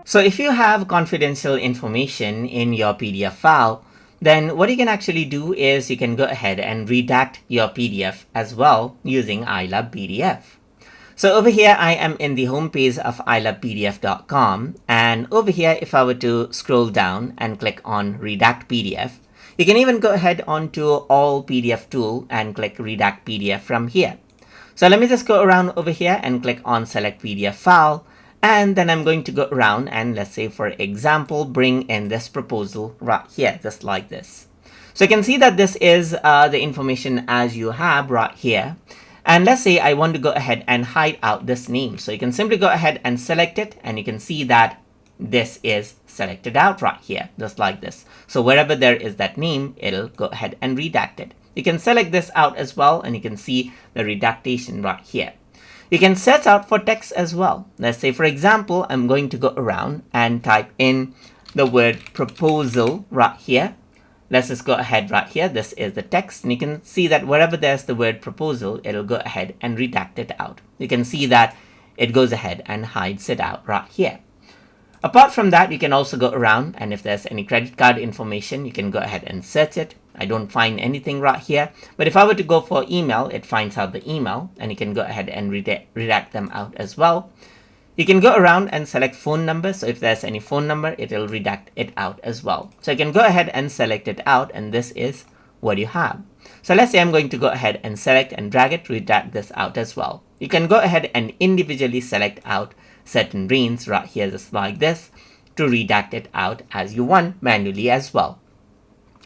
So if you have confidential information in your PDF file, then what you can actually do is you can go ahead and redact your PDF as well using ILovePDF. So over here, I am in the home page of ILovePDF.com, and over here, if I were to scroll down and click on Redact PDF, you can even go ahead onto All PDF tool and click Redact PDF from here. So let me just go around over here and click on Select PDF File, and then I'm going to go around and let's say, for example, bring in this proposal right here, just like this. So you can see that this is the information as you have right here. And let's say I want to go ahead and hide out this name. So you can simply go ahead and select it, and you can see that this is selected out right here, just like this. So wherever there is that name, it'll go ahead and redact it. You can select this out as well, and you can see the redactation right here. You can search out for text as well. Let's say, for example, I'm going to go around and type in the word proposal right here. Let's just go ahead right here. This is the text, and you can see that wherever there's the word proposal, it'll go ahead and redact it out. You can see that it goes ahead and hides it out right here. Apart from that, you can also go around, and if there's any credit card information, you can go ahead and search it. I don't find anything right here, but if I were to go for email, it finds out the email, and you can go ahead and redact them out as well. You can go around and select phone number. So if there's any phone number, it'll redact it out as well. So you can go ahead and select it out, and this is what you have. So let's say I'm going to go ahead and select and drag it, redact this out as well. You can go ahead and individually select out certain range right here, just like this, to redact it out as you want manually as well.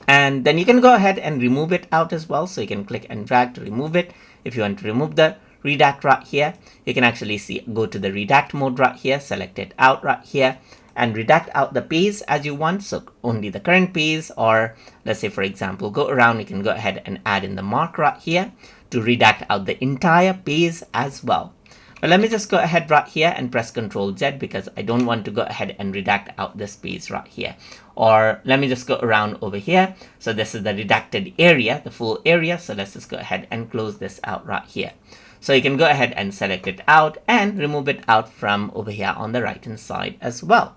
And then you can go ahead and remove it out as well. So you can click and drag to remove it. If you want to remove the redact right here, you can actually go to the redact mode right here, select it out right here, and redact out the page as you want. So only the current page, or let's say, for example, go around, you can go ahead and add in the mark right here to redact out the entire page as well. But let me just go ahead right here and press Ctrl Z because I don't want to go ahead and redact out this page right here. Or let me just go around over here. So this is the redacted area, the full area. So let's just go ahead and close this out right here. So you can go ahead and select it out and remove it out from over here on the right hand side as well.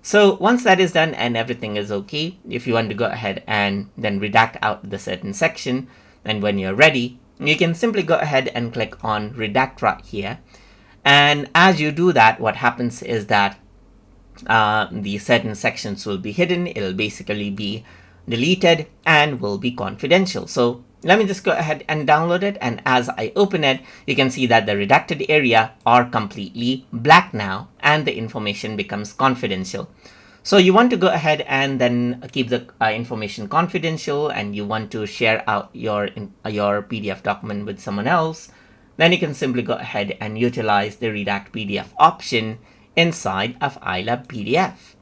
So once that is done and everything is okay, if you want to go ahead and then redact out the certain section, then when you're ready, you can simply go ahead and click on redact right here. And as you do that, what happens is that the certain sections will be hidden. It'll basically be deleted and will be confidential. So let me just go ahead and download it. And as I open it, you can see that the redacted area are completely black now, and the information becomes confidential. So you want to go ahead and then keep the information confidential, and you want to share out your PDF document with someone else, then you can simply go ahead and utilize the Redact PDF option inside of ILovePDF.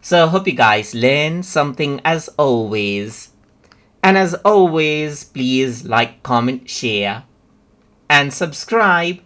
So hope you guys learned something as always. And as always, please like, comment, share, and subscribe.